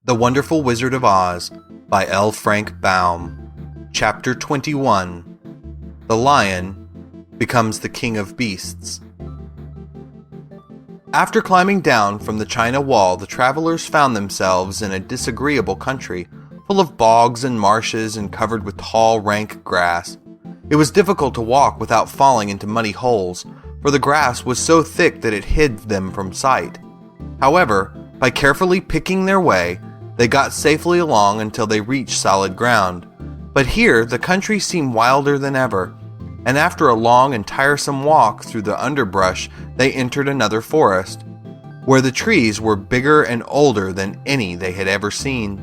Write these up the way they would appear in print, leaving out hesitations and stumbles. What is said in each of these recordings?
The Wonderful Wizard of Oz by L. Frank Baum. Chapter 21. The Lion Becomes the King of Beasts. After climbing down from the China Wall, the travelers found themselves in a disagreeable country, full of bogs and marshes and covered with tall, rank grass. It was difficult to walk without falling into muddy holes, for the grass was so thick that it hid them from sight. However, by carefully picking their way, they got safely along until they reached solid ground. But here the country seemed wilder than ever, and after a long and tiresome walk through the underbrush, they entered another forest, where the trees were bigger and older than any they had ever seen.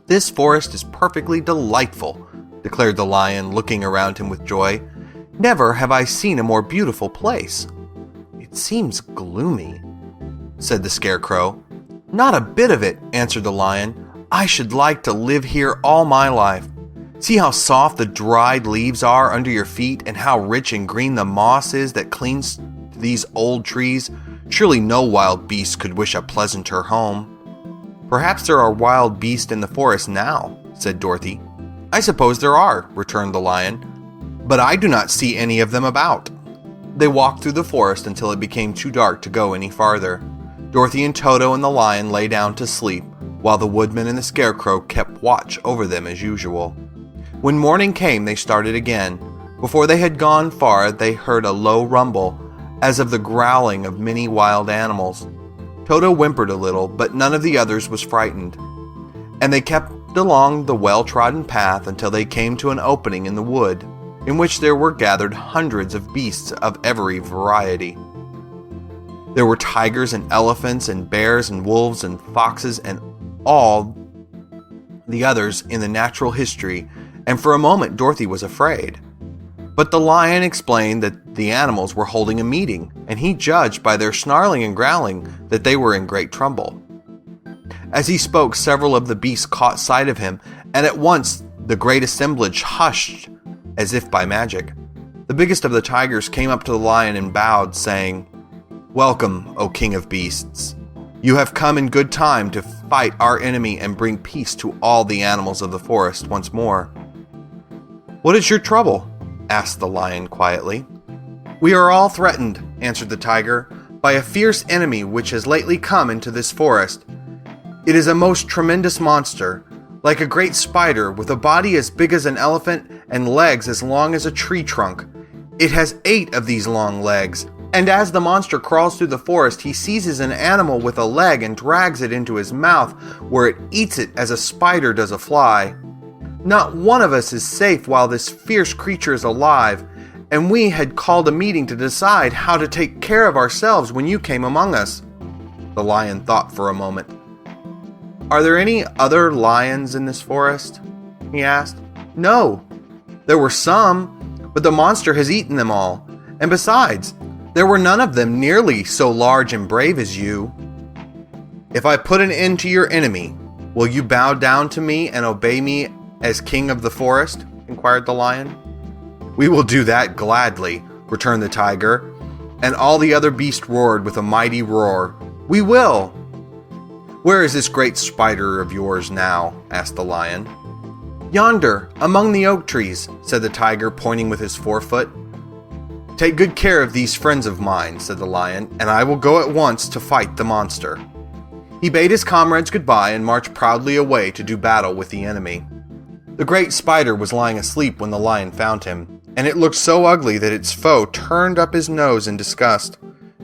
"This forest is perfectly delightful," declared the lion, looking around him with joy. "Never have I seen a more beautiful place." "It seems gloomy," said the Scarecrow. "Not a bit of it," answered the lion. "I should like to live here all my life. See how soft the dried leaves are under your feet, and how rich and green the moss is that clings to these old trees. Surely no wild beast could wish a pleasanter home." "Perhaps there are wild beasts in the forest now," said Dorothy. "I suppose there are," returned the lion, "but I do not see any of them about." They walked through the forest until it became too dark to go any farther. Dorothy and Toto and the lion lay down to sleep, while the Woodman and the Scarecrow kept watch over them as usual. When morning came, they started again. Before they had gone far, they heard a low rumble, as of the growling of many wild animals. Toto whimpered a little, but none of the others was frightened, and they kept along the well-trodden path until they came to an opening in the wood, in which there were gathered hundreds of beasts of every variety. There were tigers and elephants and bears and wolves and foxes and all the others in the natural history, and for a moment Dorothy was afraid. But the lion explained that the animals were holding a meeting, and he judged by their snarling and growling that they were in great trouble. As he spoke, several of the beasts caught sight of him, and at once the great assemblage hushed as if by magic. The biggest of the tigers came up to the lion and bowed, saying, "Welcome, O King of Beasts. You have come in good time to fight our enemy and bring peace to all the animals of the forest once more." "What is your trouble?" asked the lion quietly. "We are all threatened," answered the tiger, "by a fierce enemy which has lately come into this forest. It is a most tremendous monster, like a great spider, with a body as big as an elephant and legs as long as a tree trunk. It has 8 of these long legs, and as the monster crawls through the forest, he seizes an animal with a leg and drags it into his mouth, where it eats it as a spider does a fly. Not one of us is safe while this fierce creature is alive, and we had called a meeting to decide how to take care of ourselves when you came among us." The lion thought for a moment. "Are there any other lions in this forest?" he asked. "No. There were some, but the monster has eaten them all. And besides, there were none of them nearly so large and brave as you." "If I put an end to your enemy, will you bow down to me and obey me as king of the forest?" inquired the lion. "We will do that gladly," returned the tiger, and all the other beasts roared with a mighty roar. "We will!" "Where is this great spider of yours now?" asked the lion. "Yonder, among the oak trees," said the tiger, pointing with his forefoot. "Take good care of these friends of mine," said the lion, "and I will go at once to fight the monster." He bade his comrades goodbye and marched proudly away to do battle with the enemy. The great spider was lying asleep when the lion found him, and it looked so ugly that its foe turned up his nose in disgust.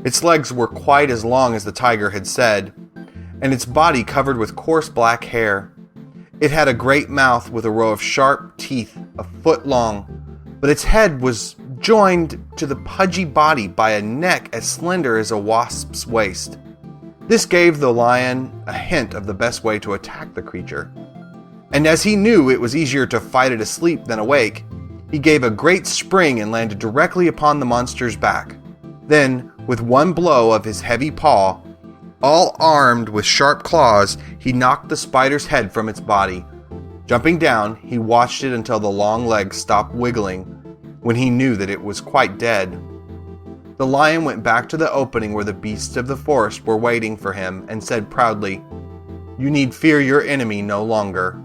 Its legs were quite as long as the tiger had said, and its body covered with coarse black hair. It had a great mouth with a row of sharp teeth a foot long, but its head was joined to the pudgy body by a neck as slender as a wasp's waist. This gave the lion a hint of the best way to attack the creature. And as he knew it was easier to fight it asleep than awake, he gave a great spring and landed directly upon the monster's back. Then, with one blow of his heavy paw, all armed with sharp claws, he knocked the spider's head from its body. Jumping down, he watched it until the long legs stopped wiggling, when he knew that it was quite dead. The lion went back to the opening where the beasts of the forest were waiting for him and said proudly, You need fear your enemy no longer."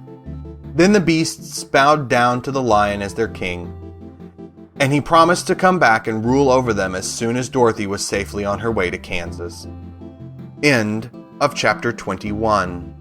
Then the beasts bowed down to the lion as their king, and he promised to come back and rule over them as soon as Dorothy was safely on her way to Kansas. End of chapter 21.